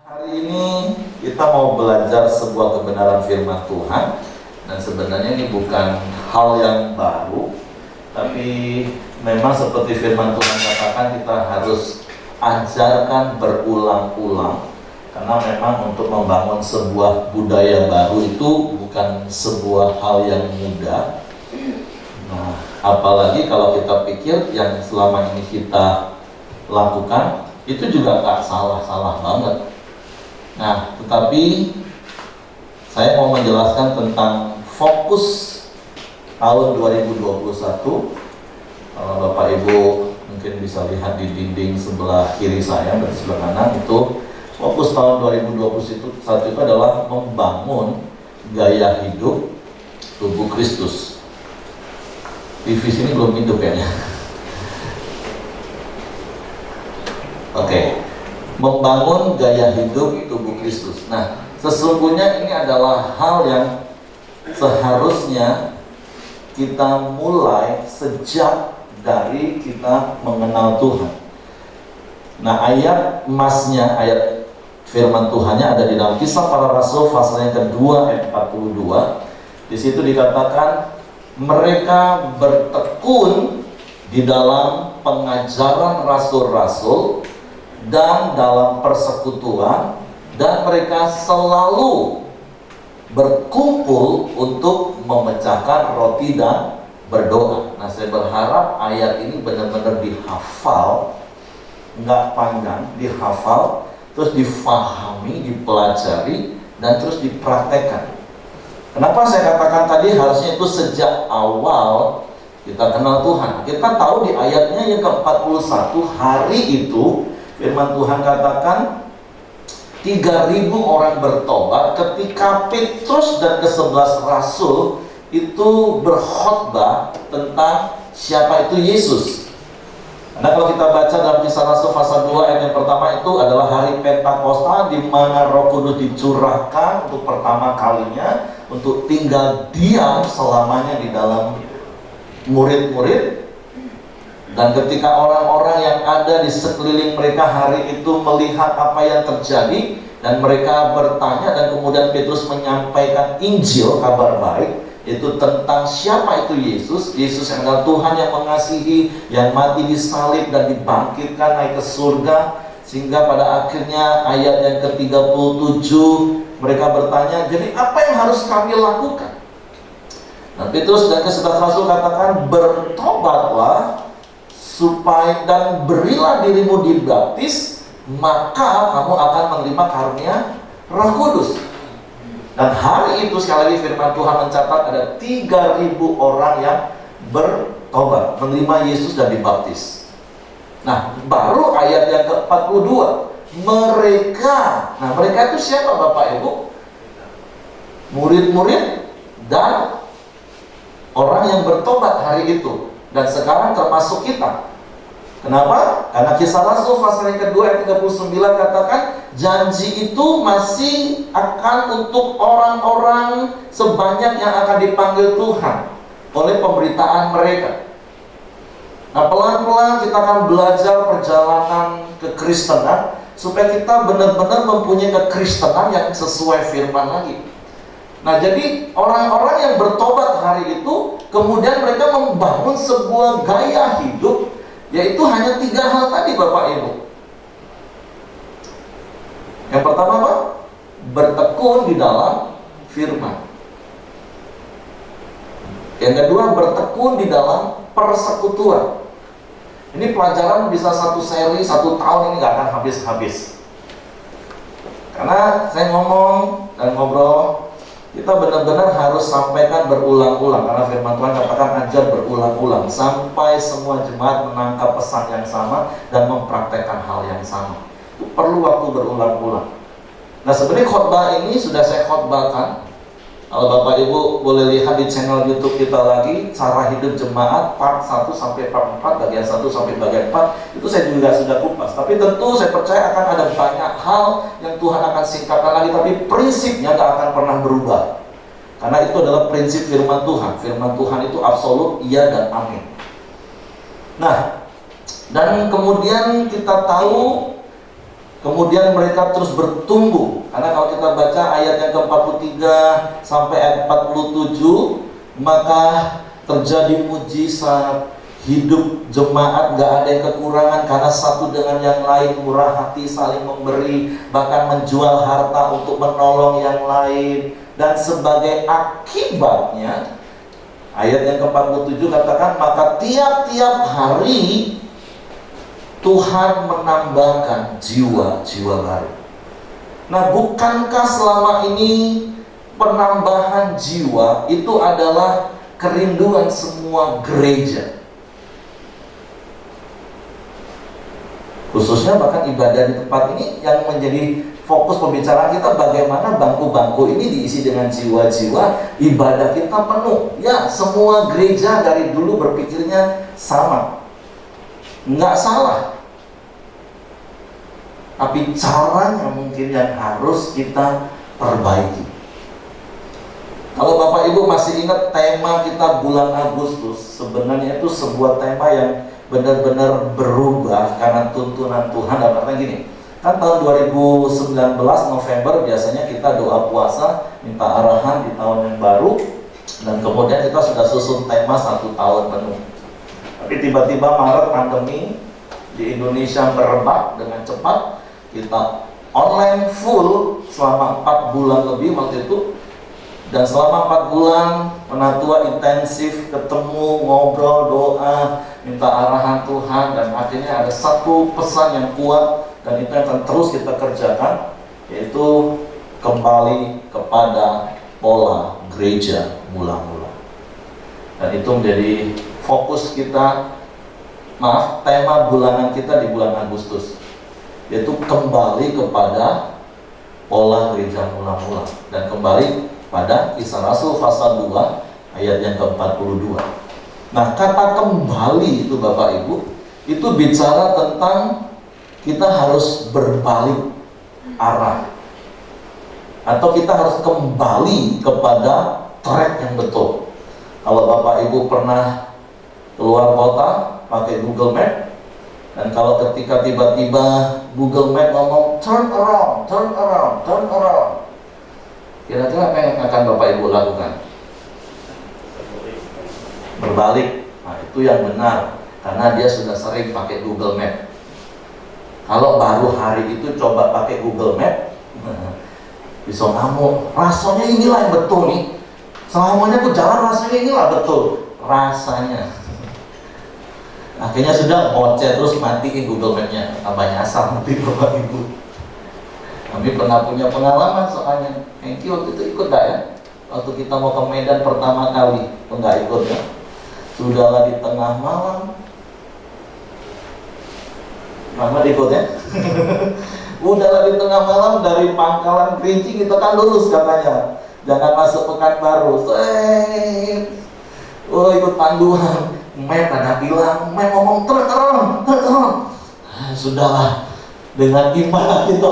Hari ini kita mau belajar sebuah kebenaran firman Tuhan. Dan sebenarnya ini bukan hal yang baru, tapi memang seperti firman Tuhan katakan, kita harus ajarkan berulang-ulang. Karena memang untuk membangun sebuah budaya baru itu bukan sebuah hal yang mudah. Nah, apalagi kalau kita pikir yang selama ini kita lakukan itu juga nggak salah-salah banget. Nah, tetapi saya mau menjelaskan tentang fokus tahun 2021. Kalau Bapak Ibu mungkin bisa lihat di dinding sebelah kiri saya, berarti sebelah kanan itu fokus tahun 2021 itu adalah membangun gaya hidup tubuh Kristus. TV sini belum hidup kayaknya. Oke. Membangun gaya hidup tubuh Kristus. Nah, sesungguhnya ini adalah hal yang seharusnya kita mulai sejak dari kita mengenal Tuhan. Nah, ayat emasnya, ayat firman Tuhannya ada di dalam Kisah Para Rasul pasal yang kedua ayat 42. Di situ dikatakan mereka bertekun di dalam pengajaran rasul-rasul dan dalam persekutuan, dan mereka selalu berkumpul untuk memecahkan roti dan berdoa. Nah, saya berharap ayat ini benar-benar dihafal, nggak panjang, dihafal, terus difahami, dipelajari, dan terus dipraktekkan. Kenapa saya katakan tadi harusnya itu sejak awal kita kenal Tuhan? Kita tahu di ayatnya yang ke-41, hari itu firman Tuhan katakan 3.000 orang bertobat ketika Petrus dan ke-11 rasul itu berkhotbah tentang siapa itu Yesus. Karena kalau kita baca dalam Kisah Rasul pasal 2 ayat yang pertama, itu adalah hari Pentakosta di mana Roh Kudus dicurahkan untuk pertama kalinya untuk tinggal diam selamanya di dalam murid-murid. Dan ketika orang-orang yang ada di sekeliling mereka hari itu melihat apa yang terjadi, dan mereka bertanya, dan kemudian Petrus menyampaikan Injil, kabar baik, itu tentang siapa itu Yesus. Yesus yang adalah Tuhan yang mengasihi, yang mati disalib dan dibangkitkan naik ke surga. Sehingga pada akhirnya ayat yang ke-37 mereka bertanya, jadi apa yang harus kami lakukan? Nah, Petrus dan ke-11 rasul katakan, bertobatlah supaya dan berilah dirimu dibaptis, maka kamu akan menerima karunia Roh Kudus. Dan hari itu sekali lagi firman Tuhan mencatat ada 3.000 orang yang bertobat, menerima Yesus dan dibaptis. Nah, baru ayat yang ke-42, mereka. Nah, mereka itu siapa Bapak Ibu? Murid-murid dan orang yang bertobat hari itu. Dan sekarang termasuk kita. Kenapa? Karena Kisah Rasul pasal yang kedua ayat 39 katakan, janji itu masih akan untuk orang-orang sebanyak yang akan dipanggil Tuhan oleh pemberitaan mereka. Nah, pelan-pelan kita akan belajar perjalanan kekristenan supaya kita benar-benar mempunyai kekristenan yang sesuai firman lagi. Nah, jadi orang-orang yang bertobat hari itu, kemudian mereka membangun sebuah gaya hidup, yaitu hanya 3 hal tadi Bapak Ibu. Yang pertama apa? Bertekun di dalam firman. Yang kedua, bertekun di dalam persekutuan. Ini pelajaran bisa 1 seri, 1 tahun ini gak akan habis-habis. Karena saya ngomong dan ngobrol, kita benar-benar harus sampaikan berulang-ulang. Karena firman Tuhan katakan ajar berulang-ulang sampai semua jemaat menangkap pesan yang sama dan mempraktekkan hal yang sama. Itu perlu waktu berulang-ulang. Nah, sebenarnya khotbah ini sudah saya khotbahkan. Kalau Bapak Ibu boleh lihat di channel YouTube kita lagi, cara hidup jemaat part 1 sampai part 4, bagian 1 sampai bagian 4, itu saya juga sudah kupas. Tapi tentu saya percaya akan ada banyak hal yang Tuhan akan singkatkan lagi, tapi prinsipnya gak akan pernah berubah. Karena itu adalah prinsip firman Tuhan. Firman Tuhan itu absolut, iya dan amin. Nah, dan kemudian kita tahu Kemudian mereka terus bertumbuh. Karena kalau kita baca ayat yang ke-43 sampai ayat 47, maka terjadi mujizat, hidup jemaat gak ada yang kekurangan karena satu dengan yang lain murah hati, saling memberi, bahkan menjual harta untuk menolong yang lain. Dan sebagai akibatnya, ayat yang ke-47 katakan, maka tiap-tiap hari Tuhan menambahkan jiwa-jiwa baru. Nah, bukankah selama ini penambahan jiwa itu adalah kerinduan semua gereja? Khususnya bahkan ibadah di tempat ini yang menjadi fokus pembicaraan kita, bagaimana bangku-bangku ini diisi dengan jiwa-jiwa, ibadah kita penuh. Ya, semua gereja dari dulu berpikirnya sama. Nggak salah. Tapi caranya mungkin yang harus kita perbaiki. Kalau Bapak Ibu masih ingat tema kita bulan Agustus, sebenarnya itu sebuah tema yang benar-benar berubah karena tuntunan Tuhan. Dan artinya gini, kan tahun 2019 November biasanya kita doa puasa, minta arahan di tahun yang baru, dan kemudian kita sudah susun tema 1 tahun penuh. Tapi tiba-tiba Maret pandemi di Indonesia merebak dengan cepat. Kita online full selama 4 bulan lebih waktu itu. Dan selama 4 bulan penatua intensif, ketemu, ngobrol, doa, minta arahan Tuhan. Dan akhirnya ada satu pesan yang kuat, dan itu yang akan terus kita kerjakan, yaitu kembali kepada pola gereja mula-mula. Dan itu menjadi fokus kita, tema bulanan kita di bulan Agustus, yaitu kembali kepada pola gereja mula-mula. Dan kembali pada Kisah Rasul pasal 2 ayat yang ke-42. Nah, kata kembali itu Bapak Ibu, itu bicara tentang kita harus berbalik arah, atau kita harus kembali kepada track yang betul. Kalau Bapak Ibu pernah keluar kota pakai Google Map, dan kalau ketika tiba-tiba Google Map ngomong turn around, turn around, turn around, kira-kira apa yang akan Bapak Ibu lakukan? Berbalik. Nah, itu yang benar, karena dia sudah sering pakai Google Map. Kalau baru hari itu coba pakai Google Map, bisa ngamuk, rasanya inilah yang betul nih, selamanya aku jalan rasanya inilah betul, rasanya. Akhirnya sudah ngoceh terus, matiin Google Map-nya, tambahnya asal nanti Bapak Ibu. Kami pernah punya pengalaman soalnya. Hengki waktu itu ikut gak ya? Waktu kita mau ke Medan pertama kali, enggak ikut ya? Sudahlah di tengah malam, Rahmat ikut ya? Udahlah di tengah malam dari Pangkalan Kerinci kita kan lulus katanya, jangan masuk Pekanbaru. Oh, ikut panduan. Map ada bilang, Map ngomong terang. Sudahlah, dengan iman gitu.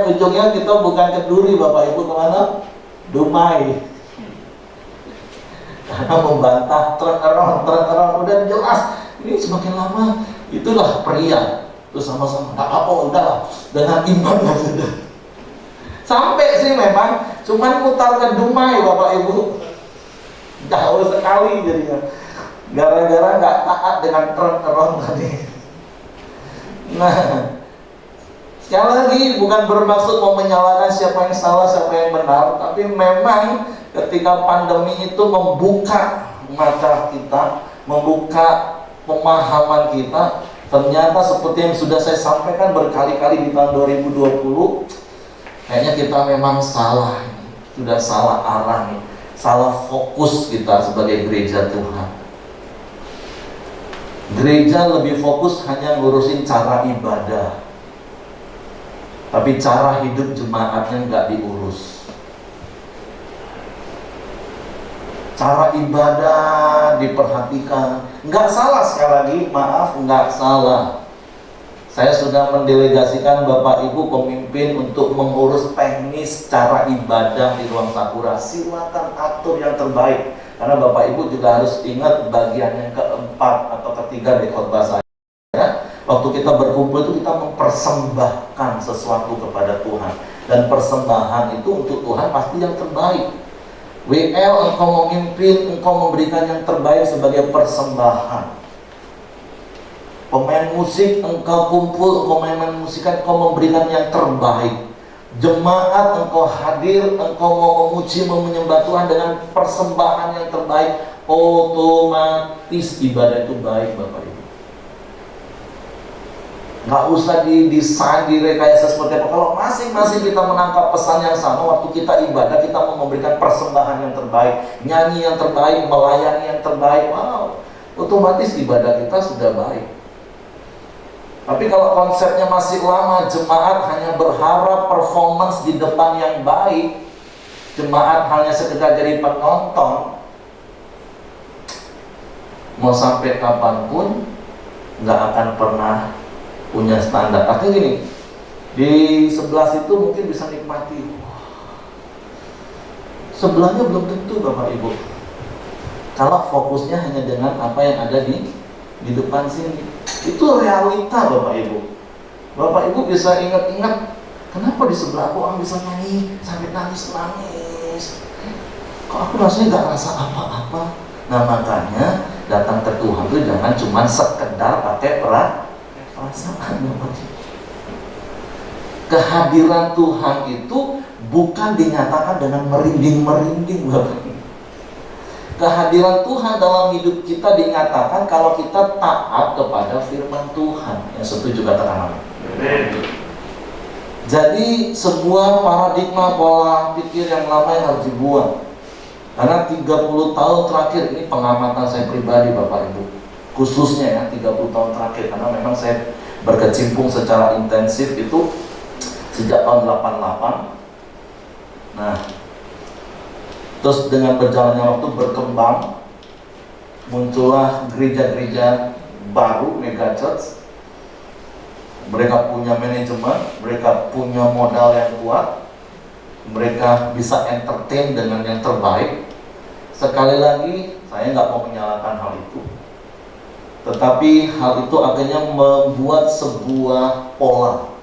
Ujungnya kita bukan ke Duri, Bapak Ibu, kemana? Dumai. Karena membantah terang, udah jelas. Ini semakin lama, itulah pria. Terus sama-sama, tak apa, udahlah, dengan iman lah sudah. Sampai sih memang, cuman mutar ke Dumai, Bapak Ibu. Jauh sekali jadinya. Gara-gara nggak taat dengan terang tadi. Nah, sekali lagi bukan bermaksud mau menyalahkan siapa yang salah, siapa yang benar, tapi memang ketika pandemi itu membuka mata kita, membuka pemahaman kita, ternyata seperti yang sudah saya sampaikan berkali-kali di tahun 2020, kayaknya kita memang salah, sudah salah arah nih, salah fokus kita sebagai gereja Tuhan. Gereja lebih fokus hanya ngurusin cara ibadah, tapi cara hidup jemaatnya nggak diurus. Cara ibadah diperhatikan, nggak salah, sekali lagi maaf, nggak salah. Saya sudah mendelegasikan Bapak Ibu pemimpin untuk mengurus teknis cara ibadah di ruang Sakura. Silakan atur yang terbaik, karena Bapak Ibu juga harus ingat bagian yang keempat atau ketiga di khotbah saya, Waktu kita berkumpul itu kita mempersembahkan sesuatu kepada Tuhan. Dan persembahan itu untuk Tuhan pasti yang terbaik. WL, engkau memimpin, engkau memberikan yang terbaik sebagai persembahan. Pemain musik, engkau kumpul, engkau main musikan, engkau memberikan yang terbaik. Jemaat, engkau hadir, engkau mau memuji, mau menyembah Tuhan dengan persembahan yang terbaik. Otomatis ibadah itu baik, Bapak Ibu. Nggak usah didesain, direkayasa seperti apa. Kalau masing-masing kita menangkap pesan yang sama, waktu kita ibadah, kita mau memberikan persembahan yang terbaik, nyanyi yang terbaik, melayani yang terbaik, wow, otomatis ibadah kita sudah baik. Tapi kalau konsepnya masih lama, jemaat hanya berharap performance di depan yang baik, jemaat hanya sekedar jadi penonton, mau sampai kapanpun nggak akan pernah punya standar. Artinya gini, di sebelah situ mungkin bisa nikmati, sebelahnya belum tentu, Bapak Ibu. Kalau fokusnya hanya dengan apa yang ada di depan sini, itu realita, Bapak Ibu. Bapak Ibu bisa ingat-ingat, kenapa di sebelah aku orang bisa nyanyi sampai nangis-nangis, kok aku rasanya nggak rasa apa-apa. Nah, makanya datang ke Tuhan itu jangan cuma sekedar pakai perasaan. Kehadiran Tuhan itu bukan dinyatakan dengan merinding-merinding, Bapak. Kehadiran Tuhan dalam hidup kita dinyatakan kalau kita taat kepada firman Tuhan. Yang setuju katakan amin. Jadi sebuah paradigma pola pikir yang lama yang harus dibuang. Karena 30 tahun terakhir ini pengamatan saya pribadi, Bapak Ibu, khususnya ya 30 tahun terakhir, karena memang saya berkecimpung secara intensif itu sejak tahun 88. Nah, terus dengan berjalannya waktu berkembang, muncullah gereja-gereja baru, mega church. Mereka punya manajemen, mereka punya modal yang kuat, mereka bisa entertain dengan yang terbaik. Sekali lagi, saya nggak mau menyalahkan hal itu, tetapi hal itu akhirnya membuat sebuah pola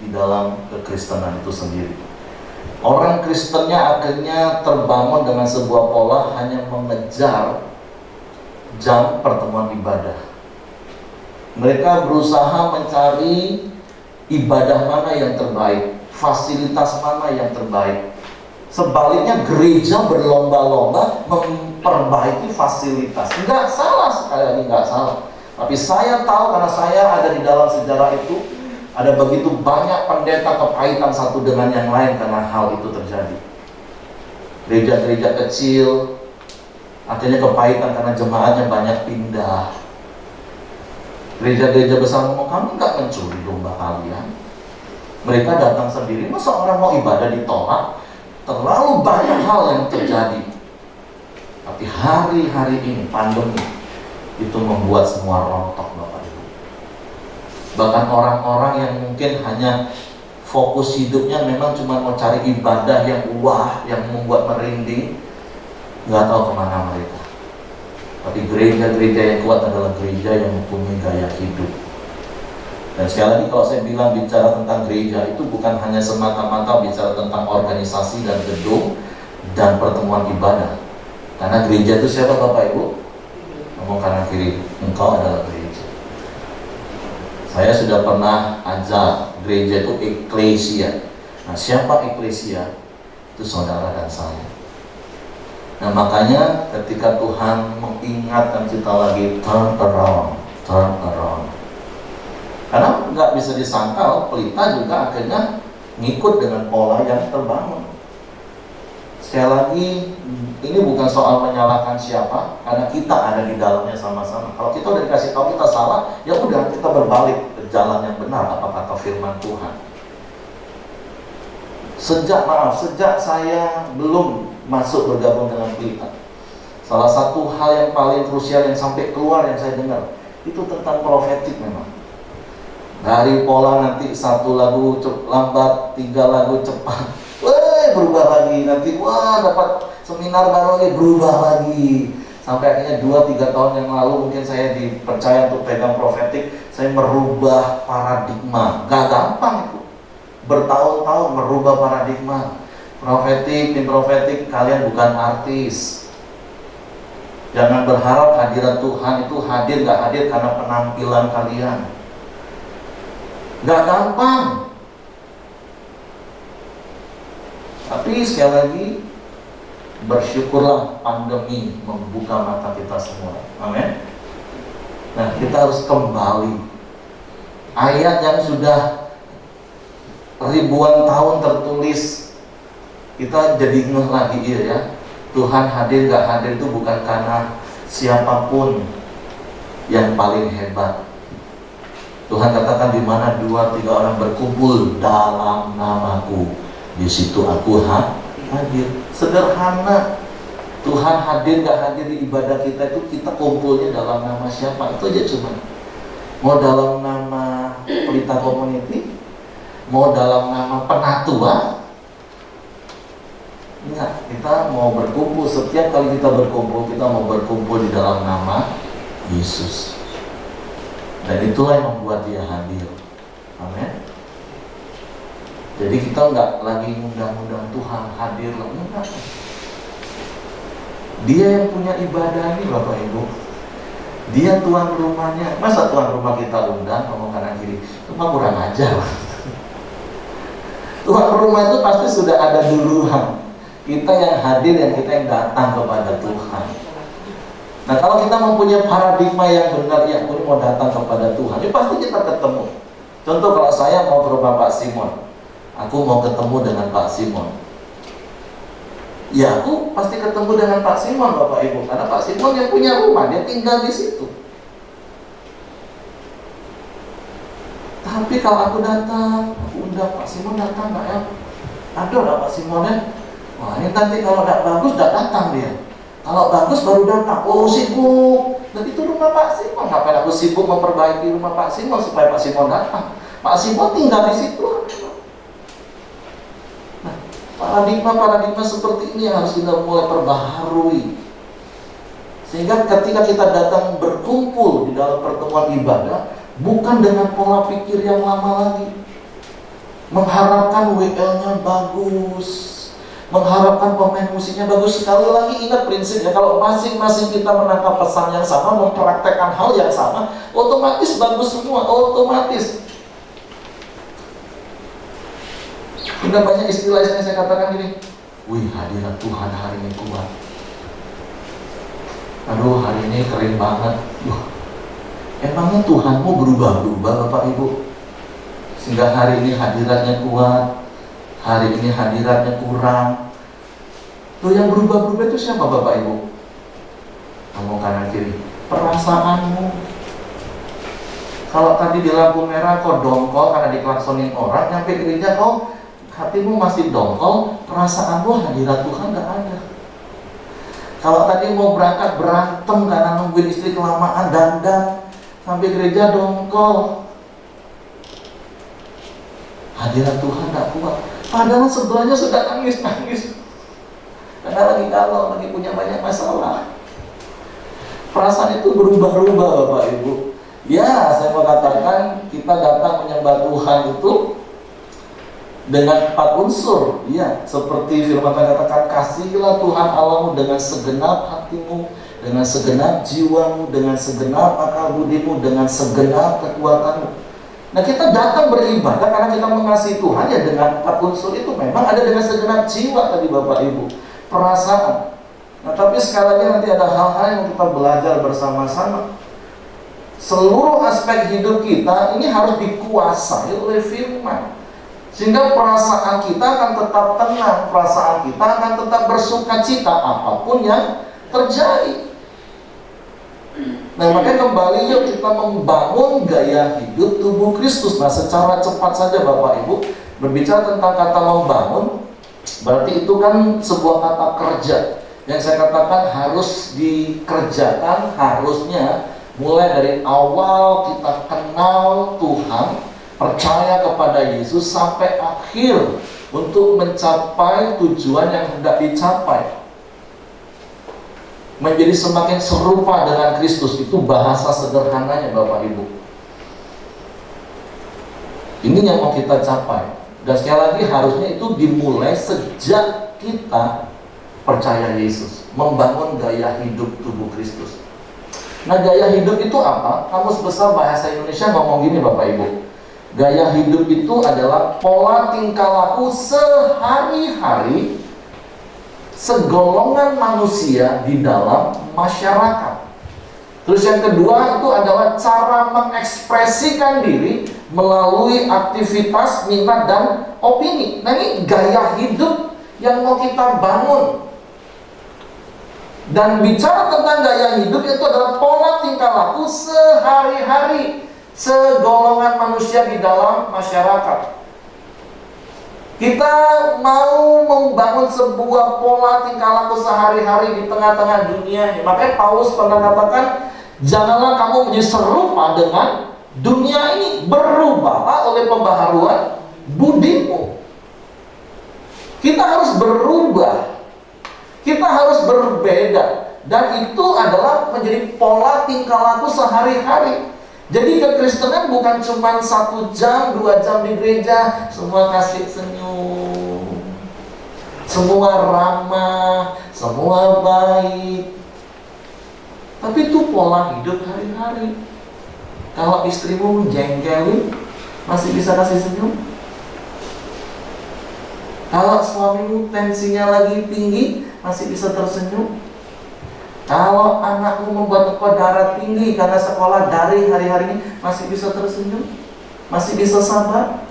di dalam kekristenan itu sendiri. Orang Kristennya akhirnya terbangun dengan sebuah pola hanya mengejar jam pertemuan ibadah. Mereka berusaha mencari ibadah mana yang terbaik, fasilitas mana yang terbaik. Sebaliknya gereja berlomba-lomba memperbaiki fasilitas. Nggak salah, sekali lagi nggak salah. Tapi saya tahu karena saya ada di dalam sejarah itu, ada begitu banyak pendeta kepahitan satu dengan yang lain karena hal itu terjadi. Gereja-gereja kecil akhirnya kepahitan karena jemaatnya banyak pindah. Gereja-gereja besar ngomong, kami nggak mencuri domba kalian. Mereka datang sendiri, masa orang mau ibadah ditolak? Terlalu banyak hal yang terjadi. Tapi hari-hari ini pandemi itu membuat semua rontok, Bapak Ibu. Bahkan orang-orang yang mungkin hanya fokus hidupnya memang cuma mau cari ibadah yang wah, yang membuat merinding, nggak tahu kemana mereka. Tapi gereja-gereja yang kuat adalah gereja yang mempunyai gaya hidup. Dan sekali lagi kalau saya bilang bicara tentang gereja itu bukan hanya semata-mata bicara tentang organisasi dan gedung dan pertemuan ibadah. Karena gereja itu siapa, Bapak Ibu? Ngomong kanan kiri, engkau adalah gereja. Saya sudah pernah ajar gereja itu eklesia. Nah, siapa eklesia? Itu saudara dan saya. Nah, makanya ketika Tuhan mengingatkan kita lagi turn around. Karena nggak bisa disangkal, pelita juga akhirnya ngikut dengan pola yang terbangun. Sekali lagi, ini bukan soal menyalahkan siapa, karena kita ada di dalamnya sama-sama. Kalau kita udah dikasih tahu kita salah, ya udah kita berbalik ke jalan yang benar, apa kata firman Tuhan. Sejak saya belum masuk bergabung dengan pelita, salah satu hal yang paling krusial yang sampai keluar yang saya dengar itu tentang profetik. Memang dari pola nanti satu lagu lambat, 3 lagu cepat, berubah lagi, nanti dapat seminar baru lagi, berubah lagi, sampai akhirnya 2-3 tahun yang lalu mungkin saya dipercaya untuk pegang profetik. saya merubah paradigma. Gak gampang itu. Bertahun-tahun merubah paradigma. Profetik, tim profetik, kalian bukan artis. Jangan berharap hadirat Tuhan itu hadir gak hadir karena penampilan kalian. Gak gampang. Tapi sekali lagi, bersyukurlah pandemi membuka mata kita semua. Amin. Nah, kita harus kembali. Ayat yang sudah ribuan tahun tertulis, kita jadi ngeh lagi ya. Tuhan hadir gak hadir itu bukan karena siapapun yang paling hebat. Tuhan katakan di mana 2-3 orang berkumpul dalam namaku, di situ aku hadir. Sederhana. Tuhan hadir gak hadir di ibadah kita itu kita kumpulnya dalam nama siapa? Itu aja cuma. Mau dalam nama Pelita Community, mau dalam nama Penatua. Enggak, kita mau berkumpul. Setiap kali kita berkumpul, kita mau berkumpul di dalam nama Yesus. Dan itulah yang membuat dia hadir. Amin. Jadi kita enggak lagi ngundang-undang Tuhan hadir lah, enggak. Dia yang punya ibadah ini Bapak Ibu. Dia tuan rumahnya. Masa tuan rumah kita undang ngomong kanan kiri? Itu mah kurang ajar. Tuan rumah itu pasti sudah ada duluan. Kita yang hadir, yang kita yang datang kepada Tuhan. Nah, kalau kita mempunyai paradigma yang benar, ya aku mau datang kepada Tuhan, ya pasti kita ketemu. Contoh kalau saya mau ke rumah Pak Simon, aku mau ketemu dengan Pak Simon. Ya aku pasti ketemu dengan Pak Simon Bapak Ibu, karena Pak Simon yang punya rumah, dia tinggal di situ. Tapi kalau aku datang, aku undang Pak Simon datang nggak ya? Ada Pak Simonnya. Wah ini nanti kalau tidak bagus tidak datang dia. Kalau bagus baru datang. Oh sibuk. Dan itu rumah Pak Simon. Ngapain aku sibuk memperbaiki rumah Pak Simon supaya Pak Simon datang? Pak Simon tinggal di situ. Paradigma seperti ini harus kita mulai perbaharui. Sehingga ketika kita datang berkumpul di dalam pertemuan ibadah, bukan dengan pola pikir yang lama lagi. Mengharapkan WL-nya bagus, mengharapkan pemain musiknya bagus. Sekali lagi ingat prinsipnya, kalau masing-masing kita menangkap pesan yang sama, mempraktekkan hal yang sama, otomatis bagus semua, otomatis. Sudah banyak istilah-istilah saya katakan gini, wih hadirat Tuhan hari ini kuat. Aduh hari ini keren banget. Emangnya Tuhanmu berubah-ubah Bapak Ibu? Sehingga hari ini hadiratnya kuat, hari ini hadiratnya kurang. Tuh yang berubah-ubah itu siapa Bapak Ibu? Kamu kanan kiri, perasaanmu. Kalau tadi di lampu merah kau dongkol karena diklaksonin orang, nyampe gereja kau hatimu masih dongkol, perasaanmu hadirat Tuhan gak ada. Kalau tadi mau berangkat berantem karena nungguin istri kelamaan, dandan, sampai gereja dongkol, hadirat Tuhan gak kuat. Padahal sebelahnya sudah nangis-nangis karena lagi galau, lagi punya banyak masalah. Perasaan itu berubah-ubah Bapak Ibu. Ya, saya mau katakan kita datang menyembah Tuhan itu dengan 4 unsur, ya, seperti firman Tuhan katakan, kasihilah Tuhan Allahmu dengan segenap hatimu, dengan segenap jiwamu, dengan segenap akal budimu, dengan segenap kekuatanmu. Nah kita datang beribadah karena kita mengasihi Tuhan ya dengan 4 unsur itu. Memang ada dengan segenap jiwa tadi Bapak Ibu, perasaan. Nah tapi sekali lagi nanti ada hal-hal yang kita belajar bersama-sama. Seluruh aspek hidup kita ini harus dikuasai oleh firman. Sehingga perasaan kita akan tetap tenang, perasaan kita akan tetap bersuka cita apapun yang terjadi. Nah makanya kembali yuk kita membangun gaya hidup tubuh Kristus. Nah secara cepat saja Bapak Ibu, berbicara tentang kata membangun, berarti itu kan sebuah kata kerja yang saya katakan harus dikerjakan, harusnya mulai dari awal kita kenal Tuhan, percaya kepada Yesus sampai akhir untuk mencapai tujuan yang hendak dicapai. Menjadi semakin serupa dengan Kristus, itu bahasa sederhananya Bapak Ibu. Ini yang mau kita capai. Dan sekali lagi harusnya itu dimulai sejak kita percaya Yesus, membangun gaya hidup tubuh Kristus. Nah, gaya hidup itu apa? Kamus Besar Bahasa Indonesia ngomong gini Bapak Ibu. Gaya hidup itu adalah pola tingkah laku sehari-hari segolongan manusia di dalam masyarakat. Terus yang kedua itu adalah cara mengekspresikan diri melalui aktivitas, minat, dan opini. Nah, ini gaya hidup yang mau kita bangun. Dan bicara tentang gaya hidup itu adalah pola tingkah laku sehari-hari segolongan manusia di dalam masyarakat. Kita mau membangun sebuah pola tingkah laku sehari-hari di tengah-tengah dunia ini. Makanya Paulus pernah katakan, janganlah kamu menjadi serupa dengan dunia ini, berubahlah oleh pembaharuan budimu. Kita harus berubah. Kita harus berbeda. Dan itu adalah menjadi pola tingkah laku sehari-hari. Jadi kekristenan bukan cuma 1 jam, 2 jam di gereja, semua kasih senyum, semua ramah, semua baik. Tapi itu pola hidup hari-hari. Kalau istrimu jengkelin, masih bisa kasih senyum? Kalau suamimu tensinya lagi tinggi, masih bisa tersenyum? Kalau anakmu membuat tekanan darah tinggi karena sekolah daring hari-hari ini, masih bisa tersenyum? Masih bisa sabar?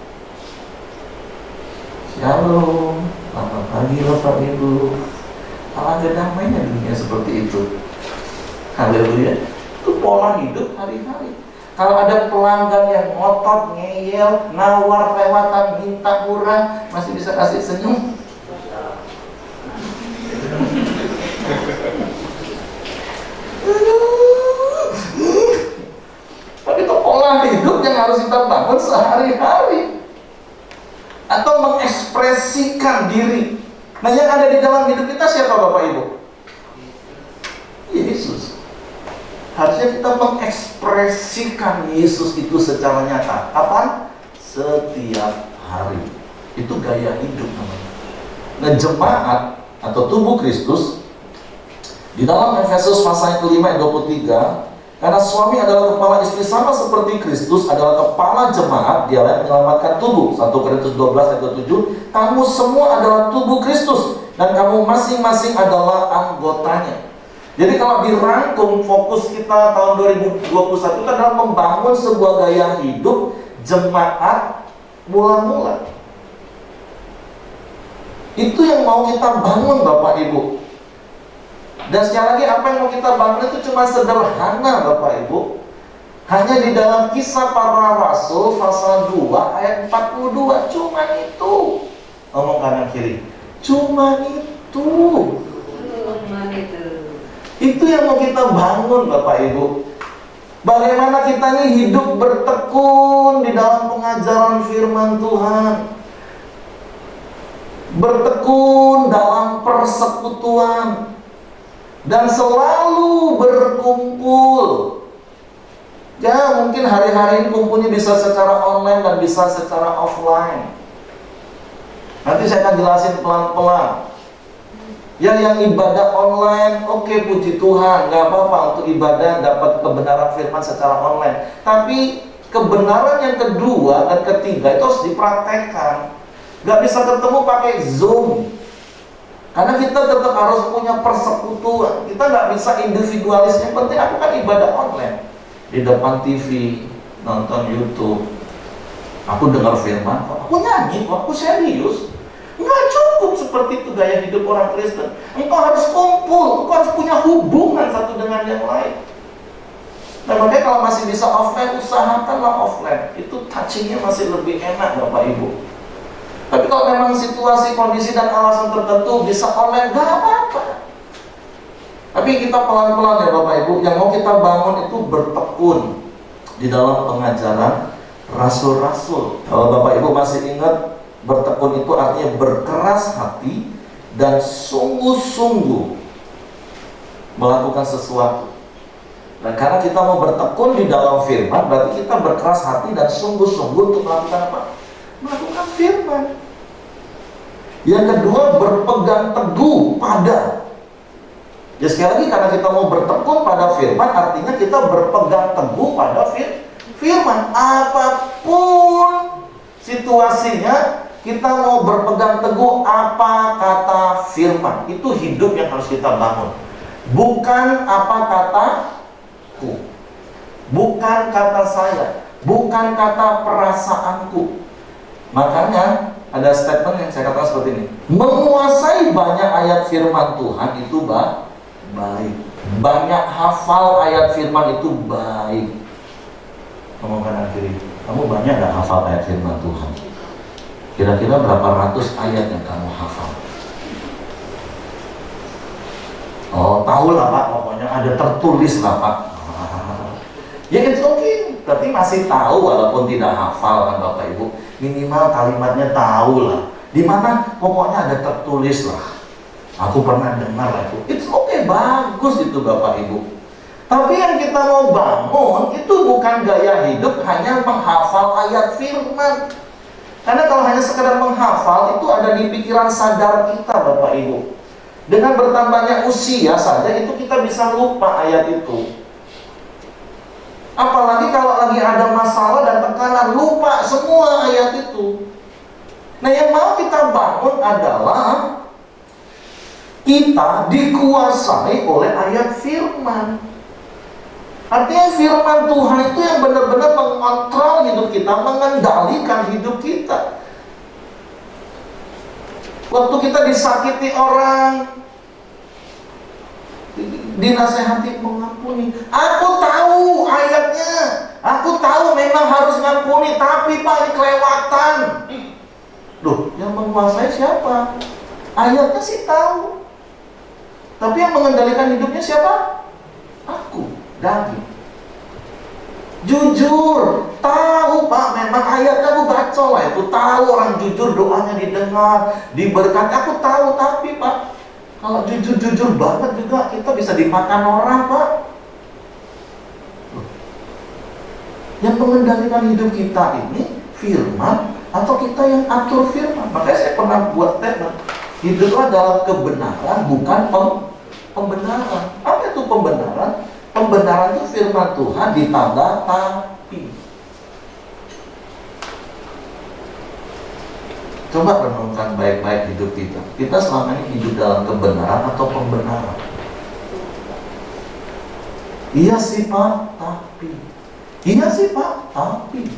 Shalom, selamat pagi Bapak Ibu. Alangkah damainya dunia seperti itu. Haleluya. Itu pola hidup hari-hari. Kalau ada pelanggan yang ngotot, ngeyel, nawar lewatan, minta murah, masih bisa kasih senyum? Tapi itu pola hidup yang harus kita bangun sehari-hari. Atau mengekspresikan diri. Nah, yang ada di dalam hidup kita siapa Bapak Ibu? Yesus. Harusnya kita mengekspresikan Yesus itu secara nyata. Kapan? Setiap hari. Itu gaya hidup namanya. Nah, jemaat atau tubuh Kristus di dalam Efesus pasal yang kelima ayat 23, karena suami adalah kepala istri sama seperti Kristus adalah kepala jemaat, dialah yang menyelamatkan tubuh. 1 Korintus 12 ayat 27, kamu semua adalah tubuh Kristus dan kamu masing-masing adalah anggotanya. Jadi kalau dirangkum, fokus kita tahun 2021 itu adalah membangun sebuah gaya hidup jemaat mula-mula. Itu yang mau kita bangun Bapak Ibu. Dan sekali lagi, apa yang mau kita bangun itu cuma sederhana Bapak Ibu. Hanya di dalam Kisah Para Rasul pasal 2 ayat 42. Cuma itu. Ngomong kanan kiri. Cuma itu. Itu yang mau kita bangun Bapak Ibu. Bagaimana kita nih hidup bertekun di dalam pengajaran firman Tuhan, bertekun dalam persekutuan, dan selalu berkumpul. Ya, mungkin hari-hari ini kumpulnya bisa secara online dan bisa secara offline. Nanti saya akan jelasin pelan-pelan. Ya, yang ibadah online, oke, puji Tuhan, gak apa-apa untuk ibadah dapat kebenaran firman secara online. Tapi kebenaran yang kedua dan ketiga itu harus dipraktekkan. Gak bisa ketemu pakai Zoom. Karena kita tetap harus punya persekutuan. Kita nggak bisa individualis. Yang penting aku kan ibadah online. Di depan TV, nonton YouTube. Aku dengar firman, aku nyanyi, aku serius. Nggak cukup seperti itu gaya hidup orang Kristen. Engkau harus kumpul, engkau harus punya hubungan satu dengan yang lain. Nah, makanya kalau masih bisa offline, usahakanlah offline. Itu touchingnya masih lebih enak Bapak Ibu. Tapi kalau memang situasi, kondisi, dan alasan tertentu bisa online, gak apa-apa. Tapi kita pelan-pelan ya Bapak Ibu. Yang mau kita bangun itu bertekun di dalam pengajaran rasul-rasul. Kalau Bapak Ibu masih ingat, bertekun itu artinya berkeras hati dan sungguh-sungguh melakukan sesuatu. Dan karena kita mau bertekun di dalam firman, berarti kita berkeras hati dan sungguh-sungguh untuk melakukan apa? Melakukan firman. Yang kedua, berpegang teguh pada. Ya sekali lagi, karena kita mau bertekun pada firman, artinya kita berpegang teguh pada firman. Apapun situasinya, kita mau berpegang teguh apa kata firman. Itu hidup yang harus kita bangun. Bukan apa kataku, bukan kata saya, bukan kata perasaanku. Makanya ada statement yang saya katakan seperti ini: menguasai banyak ayat firman Tuhan itu baik. Banyak hafal ayat firman itu baik. Ngomong kanan kiri, kamu banyak gak hafal ayat firman Tuhan? Kira-kira berapa ratus ayat yang kamu hafal? Oh, tahu lah Pak, pokoknya ada tertulis lah Pak. Ya it's okay, tapi masih tahu walaupun tidak hafal kan Bapak Ibu. Minimal kalimatnya tahu lah. Di mana pokoknya ada tertulis lah. Aku pernah dengar lah itu. It's okay, bagus itu Bapak Ibu. Tapi yang kita mau bangun itu bukan gaya hidup hanya menghafal ayat firman. Karena kalau hanya sekedar menghafal itu ada di pikiran sadar kita Bapak Ibu. Dengan bertambahnya usia saja itu kita bisa lupa ayat itu. Apalagi kalau lagi ada masalah dan tekanan, lupa semua ayat itu. Nah, yang mau kita bangun adalah kita dikuasai oleh ayat firman. Artinya firman Tuhan itu yang benar-benar mengontrol hidup kita, mengendalikan hidup kita. Waktu kita disakiti orang, dinasehati mengampuni. Aku tahu ayatnya, aku tahu memang harus ngampuni, tapi Pak ini kelewatan. Loh, yang menguasai siapa? Ayatnya sih tahu, tapi yang mengendalikan hidupnya siapa? Aku, daging. Jujur, tahu Pak, memang ayatnya aku baca lah itu, tahu orang jujur doanya didengar, diberkati, aku tahu, tapi Pak, kalau jujur-jujur banget juga kita bisa dimakan orang Pak. Yang mengendalikan hidup kita ini firman atau kita yang atur firman? Makanya saya pernah buat statement, hiduplah dalam kebenaran bukan pembenaran. Apa itu pembenaran? Pembenaran itu firman Tuhan ditambah tapi. Coba renungkan baik-baik hidup kita. Kita selama ini hidup dalam kebenaran atau pembenaran? Iya sih Pak, tapi. Iya sih Pak, tapi.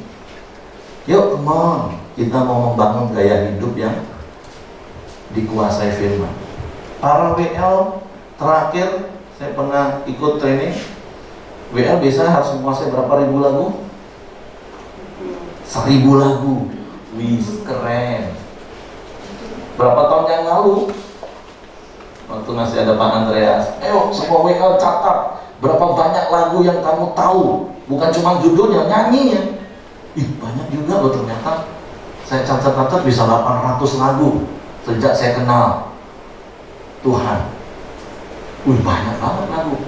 Yuk, come on. Kita mau membangun gaya hidup yang dikuasai firman. Para WL terakhir saya pernah ikut training. WL biasanya harus menguasai berapa ribu lagu? 1000 lagu. Wih, keren. Berapa tahun yang lalu, waktu masih ada Pak Andreas, ayo semua WL catat berapa banyak lagu yang kamu tahu, bukan cuma judulnya, nyanyinya. Ih, banyak juga loh ternyata. Saya catat-catat bisa 800 lagu sejak saya kenal Tuhan. Wih, banyak banget lagu.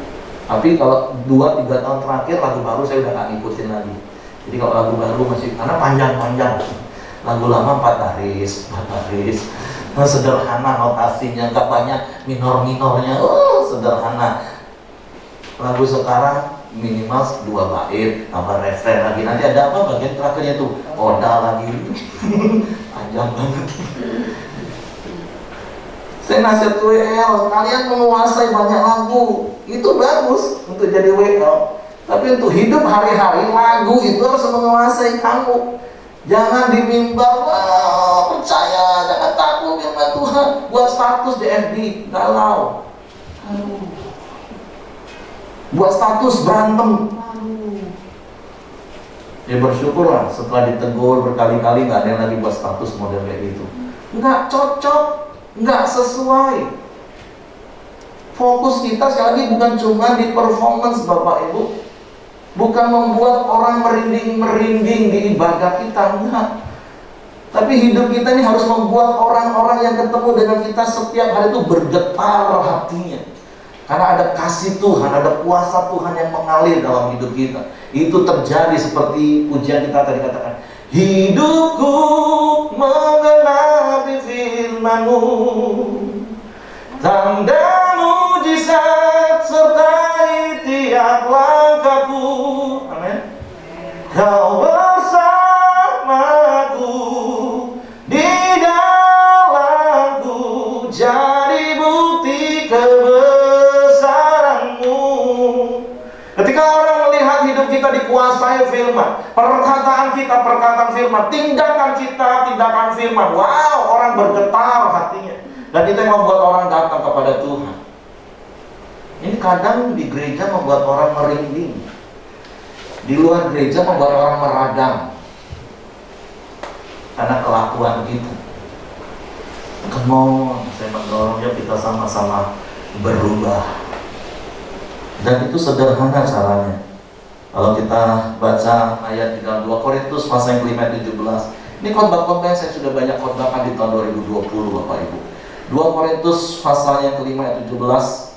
Tapi kalau 2-3 tahun terakhir lagu baru saya udah gak ngikutin lagi. Jadi kalau lagu baru masih, karena panjang-panjang. Lagu lama 4 baris, sederhana notasinya, gak banyak minor-minornya, sederhana. Lagu sekarang minimal 2 bait, tambah refren lagi. Nanti ada apa bagian terakhirnya tuh? Oda lagi. Panjang banget. Saya nasihat WL, kalian menguasai banyak lagu, itu bagus untuk jadi WL. Tapi untuk hidup hari-hari, lagu itu harus menguasai kamu. Jangan di mimbar, wah percaya, jangan takut firman Tuhan. Buat status di FB, galau. Buat status berantem. Ya bersyukurlah setelah ditegur berkali-kali nggak ada yang lagi buat status model kayak gitu. Nggak cocok. Nggak sesuai. Fokus kita sekali lagi bukan cuma di performance Bapak Ibu, bukan membuat orang merinding-merinding di ibadah kita, enggak. Tapi hidup kita ini harus membuat orang-orang yang ketemu dengan kita setiap hari itu bergetar hatinya. Karena ada kasih Tuhan, ada kuasa Tuhan yang mengalir dalam hidup kita. Itu terjadi seperti pujian kita tadi katakan. Hidupku mengenapi firman-Mu, tanda mujizat sertai tiap langkahku. Amin. Kau bersamaku di dalamku, jadi bukti kebesaran-Mu. Ketika orang melihat hidup kita dikuasai firman, perkataan kita perkataan firman, tindakan kita tindakan firman, wow, orang bergetar hatinya. Dan itu yang membuat orang datang kepada Tuhan. Ini kadang di gereja membuat orang merinding, di luar gereja membuat orang meradang karena kelakuan kita. Come on, saya mendorongnya kita sama-sama berubah. Dan itu sederhana caranya. Kalau kita baca ayat di dalam 2 Korintus pasal yang kelima 17. Ini khotbah-khotbah yang saya sudah banyak khotbahkan di tahun 2020 Bapak Ibu. 2 Korintus pasal yang kelima ayat 17.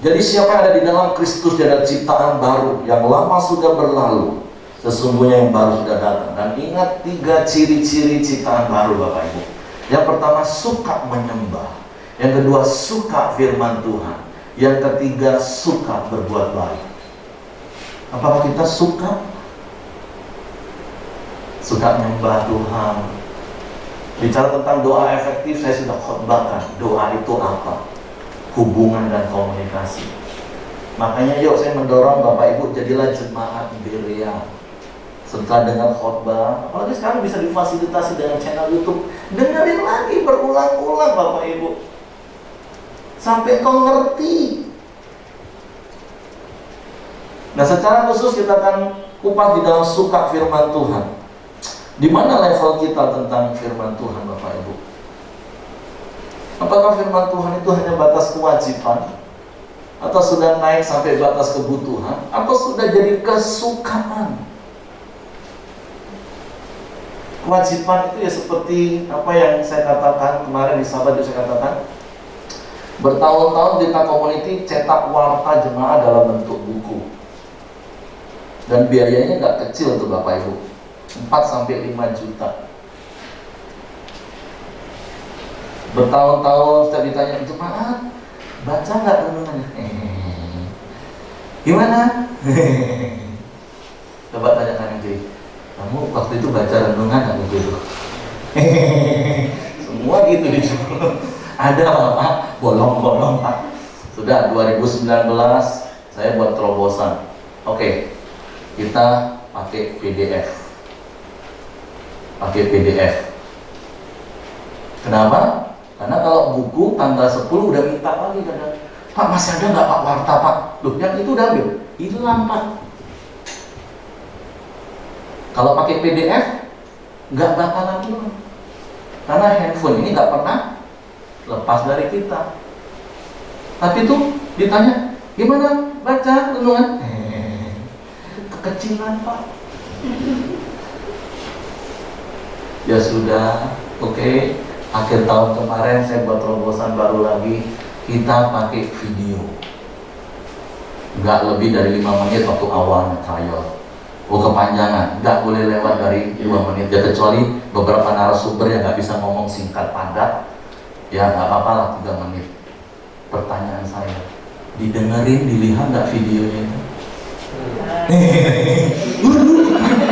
Jadi siapa yang ada di dalam Kristus, dia ada ciptaan baru, yang lama sudah berlalu, sesungguhnya yang baru sudah datang. Dan ingat 3 ciri-ciri ciptaan baru Bapak Ibu. Yang pertama, suka menyembah. Yang kedua, suka firman Tuhan. Yang ketiga, suka berbuat baik. Apakah kita suka menyembah Tuhan? Bicara tentang doa efektif, saya sudah khotbahkan. Doa itu apa? Hubungan dan komunikasi. Makanya yuk saya mendorong Bapak Ibu, jadilah jemaat Berea. Setelah dengar khotbah, apalagi sekarang bisa difasilitasi dengan channel YouTube, dengerin lagi berulang-ulang Bapak Ibu, sampai kau ngerti. Nah, secara khusus kita akan kupas di dalam suka firman Tuhan. Di mana level kita tentang firman Tuhan Bapak Ibu? Apakah firman Tuhan itu hanya batas kewajiban? Atau sudah naik sampai batas kebutuhan? Atau sudah jadi kesukaan? Kewajiban itu ya seperti apa yang saya katakan kemarin di sahabat itu saya katakan. Bertahun-tahun kita community cetak warta jemaah dalam bentuk buku. Dan biayanya nggak kecil tuh Bapak Ibu, 4-5 juta. Bertahun-tahun setiap ditanya, jemaat baca nggak renungannya? Gimana? Coba tanyakan yang jadi, kamu waktu itu baca renungan nggak begitu? Semua gitu disuruh. Ada Pak, bolong-bolong Pak. Sudah 2019 saya buat terobosan. Oke, kita pakai PDF. Kenapa? Karena kalau buku tanggal 10 udah minta lagi kadang, Pak masih ada nggak Pak warta Pak? Loh yang itu udah ambil, hilang Pak. Kalau pakai PDF nggak bakalan hilang, karena handphone ini nggak pernah lepas dari kita. Tapi tuh ditanya, gimana baca renungan? Kekecilan Pak. Ya sudah, oke. Akhir tahun kemarin saya buat terobosan baru lagi, kita pakai video. Nggak lebih dari 5 menit waktu awalnya trial. Kepanjangan, nggak boleh lewat dari 2 menit. Ya kecuali beberapa narasumber yang nggak bisa ngomong singkat padat, ya nggak apa-apa lah 3 menit. Pertanyaan saya, didengerin, dilihat nggak videonya itu?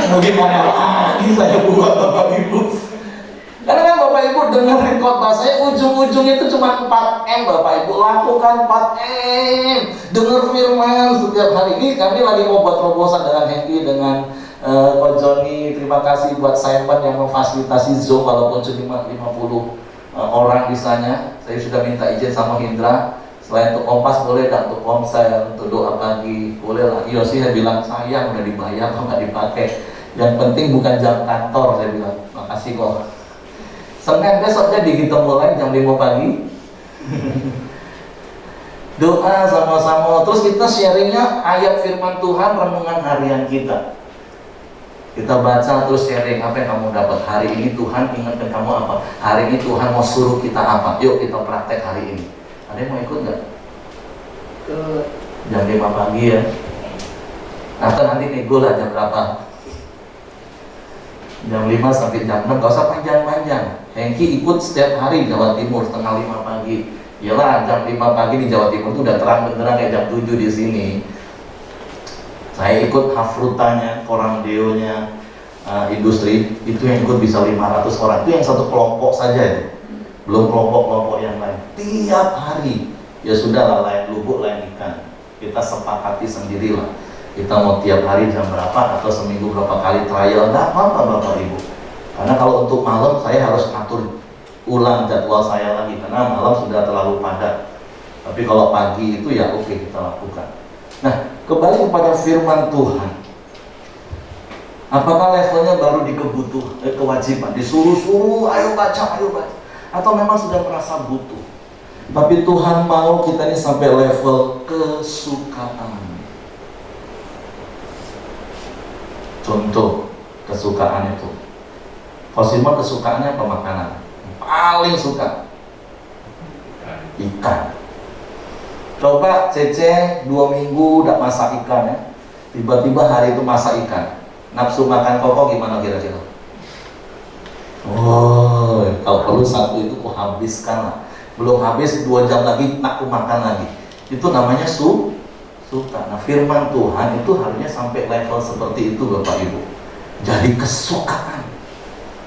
Mau gimana lagi saya buat Bapak Ibu? Karena kan Bapak Ibu dengerin khotbah saya, ujung-ujungnya itu cuma 4M Bapak Ibu. Lakukan 4M, dengar firman setiap hari. Ini kami lagi mau buat terobosan dengan Hendy, dengan Coach Johnny. Terima kasih buat Simon yang memfasilitasi Zoom walaupun cuma 50 orang di sana. Saya sudah minta izin sama Hindra, selain untuk kompas boleh dan untuk komsel, untuk doa pagi boleh lah. Yosi saya bilang, sayang udah dibayar kok nggak dipakai. Yang penting bukan jam kantor, saya bilang. Makasih kok. Senin besoknya kita mulai jam 5 pagi. Doa sama-sama. Terus kita sharingnya ayat firman Tuhan, renungan harian kita. Kita baca terus sharing apa yang kamu dapat hari ini, Tuhan ingatkan kamu apa. Hari ini Tuhan mau suruh kita apa. Yuk kita praktek hari ini. Ada yang mau ikut nggak? Jam 5 pagi ya. Atau nanti nego lah jam berapa. Jam 5 sampai jam 6, gak usah panjang-panjang. Hengki ikut setiap hari Jawa Timur setengah 5 pagi. Yalah, jam 5 pagi di Jawa Timur itu udah terang beneran kayak jam 7 di sini. Saya ikut Hafrutanya, Korangdeonya, industri, itu yang ikut bisa 500 orang. Itu yang satu kelompok saja itu. Belum kelompok-kelompok yang lain. Tiap hari. Ya sudahlah, lain lubuk, lain ikan. Kita sepakati sendirilah. Kita mau tiap hari jam berapa atau seminggu berapa kali trial, nggak apa-apa Bapak Ibu. Karena kalau untuk malam saya harus ngatur ulang jadwal saya lagi karena malam sudah terlalu padat. Tapi kalau pagi itu ya oke, kita lakukan. Nah, kembali kepada firman Tuhan. Apakah levelnya baru di kewajiban, disuruh-suruh, ayo baca, atau memang sudah merasa butuh? Tapi Tuhan mau kita ini sampai level kesukaan. Contoh kesukaan itu, Simon kesukaannya apa makanan? Paling suka ikan. Coba Cece 2 minggu udah masak ikan ya, tiba-tiba hari itu masak ikan, nafsu makan Koko gimana kira-kira? Oh, kalau perlu satu itu ku habiskan lah. Belum habis 2 jam lagi nak ku makan lagi. Itu namanya suka. Nah, firman Tuhan itu harusnya sampai level seperti itu Bapak Ibu. Jadi kesukaan.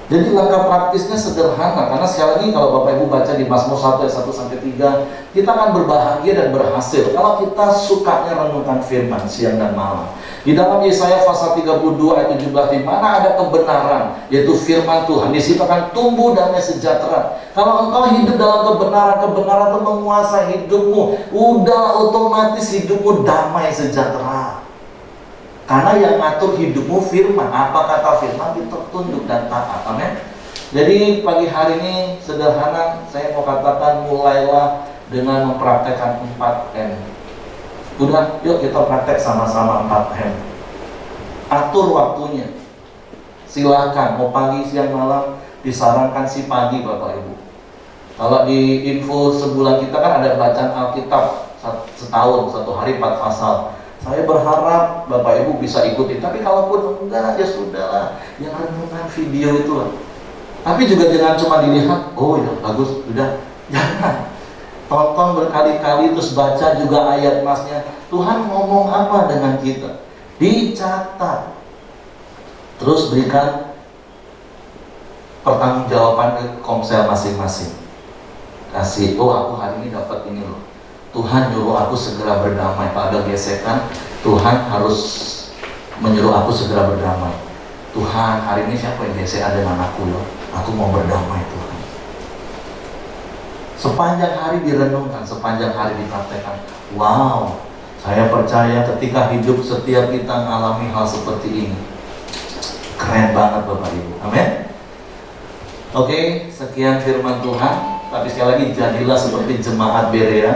Jadi langkah praktisnya sederhana, karena sekali lagi kalau Bapak Ibu baca di Mazmur 1 ayat 1-3, kita akan berbahagia dan berhasil kalau kita sukanya renungkan firman siang dan malam. Di dalam Yesaya pasal 32 ayat 17, di mana ada kebenaran, yaitu firman Tuhan, di situ akan tumbuh damai sejahtera. Kalau engkau hidup dalam kebenaran, kebenaran itu menguasai hidupmu, udah otomatis hidupmu damai sejahtera. Karena yang ngatur hidupmu firman. Apa kata firman, kita tunduk dan taat. Amin. Jadi pagi hari ini sederhana, saya mau katakan mulailah dengan mempraktekkan 4M. Udah, yuk kita praktek sama-sama 4M. Atur waktunya. Silahkan, mau pagi, siang, malam, disarankan si pagi Bapak Ibu. Kalau di info sebulan kita kan ada bacaan Alkitab setahun, 1 hari 4 pasal. Saya berharap Bapak Ibu bisa ikuti, tapi kalaupun enggak, ya sudahlah, yang renungan video itu lah. Tapi juga jangan cuma dilihat, oh ya bagus, udah, jangan. Tonton berkali-kali, terus baca juga ayat masnya. Tuhan ngomong apa dengan kita? Dicatat. Terus berikan pertanggungjawaban ke komsel masing-masing. Kasih, oh aku hari ini dapat ini loh. Tuhan nyuruh aku segera berdamai. Kalau ada gesekan, Tuhan harus menyuruh aku segera berdamai. Tuhan, hari ini siapa yang gesekan dengan aku loh? Aku mau berdamai Tuhan. Sepanjang hari direnungkan, sepanjang hari dipraktekkan. Wow, saya percaya ketika hidup setiap kita mengalami hal seperti ini. Keren banget Bapak Ibu. Amin. Oke, sekian firman Tuhan. Tapi sekali lagi jadilah seperti jemaat Berea.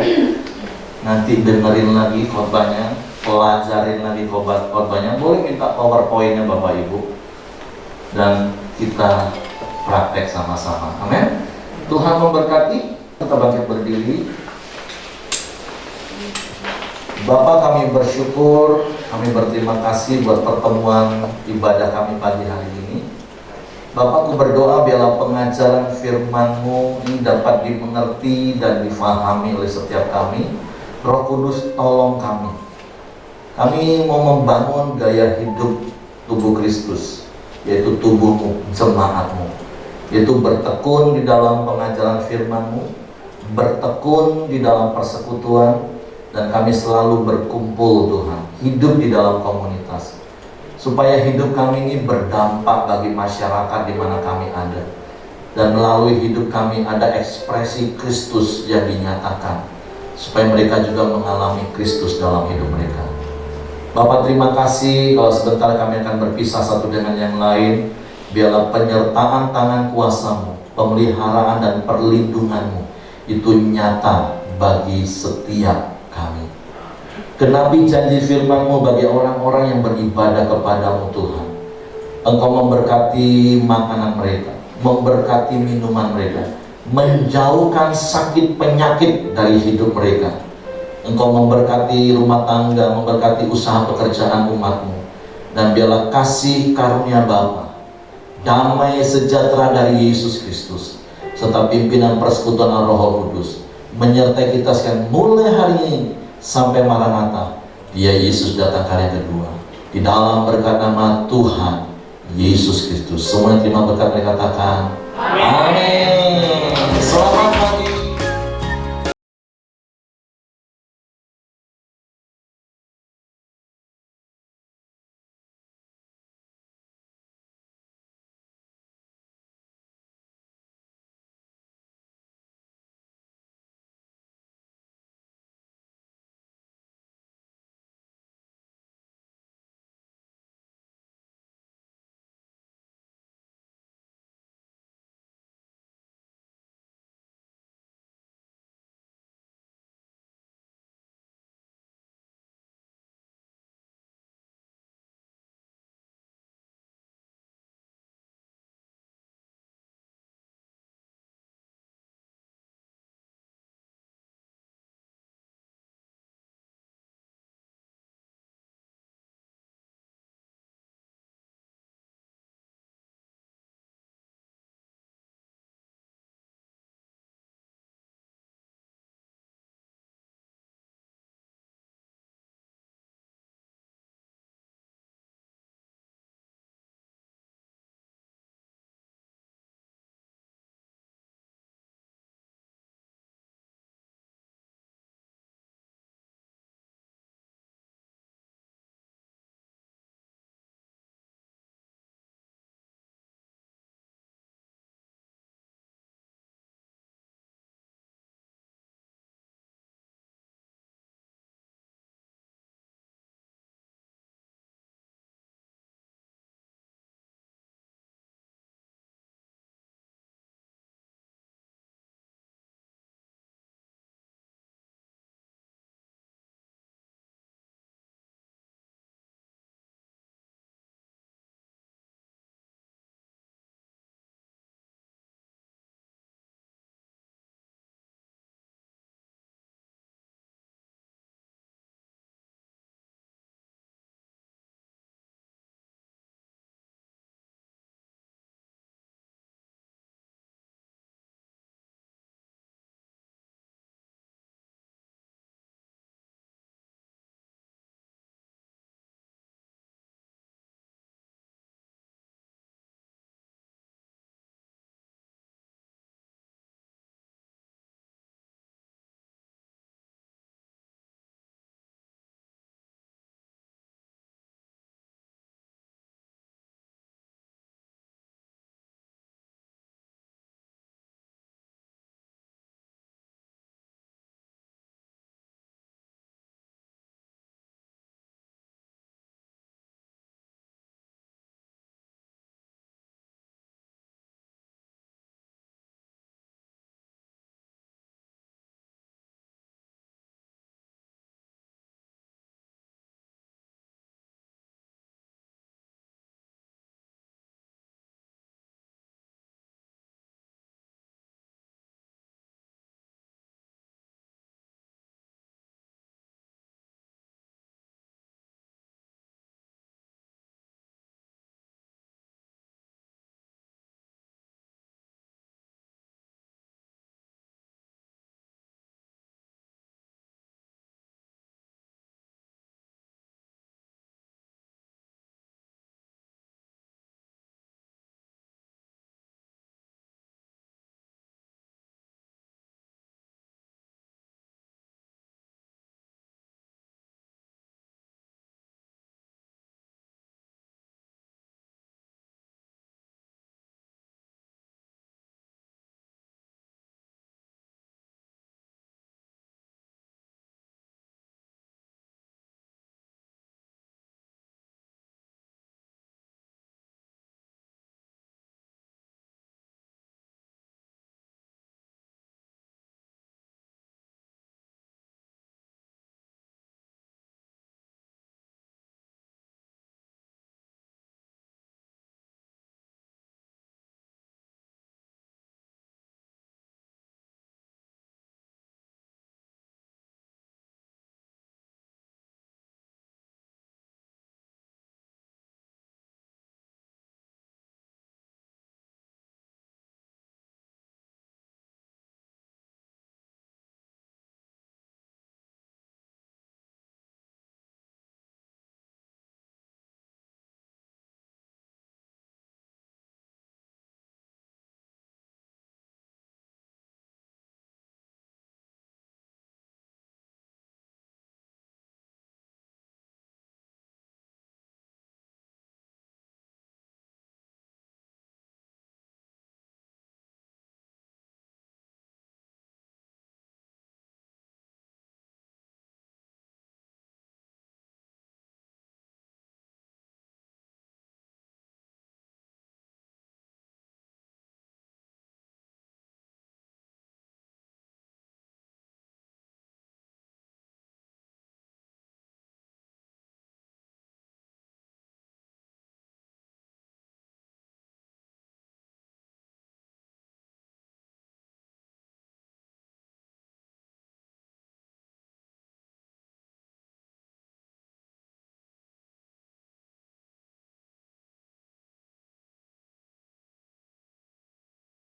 Nanti dengerin lagi khotbahnya, pelajarin lagi khotbahnya. Boleh minta PowerPoint-nya Bapak Ibu. Dan kita praktek sama-sama. Amin. Tuhan memberkati. Kita bangkit berdiri. Bapak, kami bersyukur, kami berterima kasih buat pertemuan ibadah kami pagi hari ini. Bapak, aku berdoa biarlah pengajaran firman-Mu ini dapat dimengerti dan difahami oleh setiap kami. Roh Kudus, tolong kami. Kami mau membangun gaya hidup tubuh Kristus, yaitu tubuh-Mu, jemaat-Mu, yaitu bertekun di dalam pengajaran firman-Mu, bertekun di dalam persekutuan, dan kami selalu berkumpul Tuhan, hidup di dalam komunitas, supaya hidup kami ini berdampak bagi masyarakat di mana kami ada, dan melalui hidup kami ada ekspresi Kristus yang dinyatakan, supaya mereka juga mengalami Kristus dalam hidup mereka. Bapak, terima kasih kalau sebentar kami akan berpisah satu dengan yang lain. Biarlah penyertaan tangan kuasa-Mu, pemeliharaan dan perlindungan-Mu itu nyata bagi setiap kami. Genapi janji firman-Mu bagi orang-orang yang beribadah kepadamu Tuhan. Engkau memberkati makanan mereka, memberkati minuman mereka, menjauhkan sakit penyakit dari hidup mereka. Engkau memberkati rumah tangga, memberkati usaha pekerjaan umat-Mu. Dan biarlah kasih karunia Bapa, damai sejahtera dari Yesus Kristus, serta pimpinan persekutuan Roh Kudus menyertai kita sekalian mulai hari ini sampai Maranatha, Dia Yesus datang kali yang kedua. Di dalam berkat nama Tuhan Yesus Kristus, semua yang terima berkat mereka katakan amin.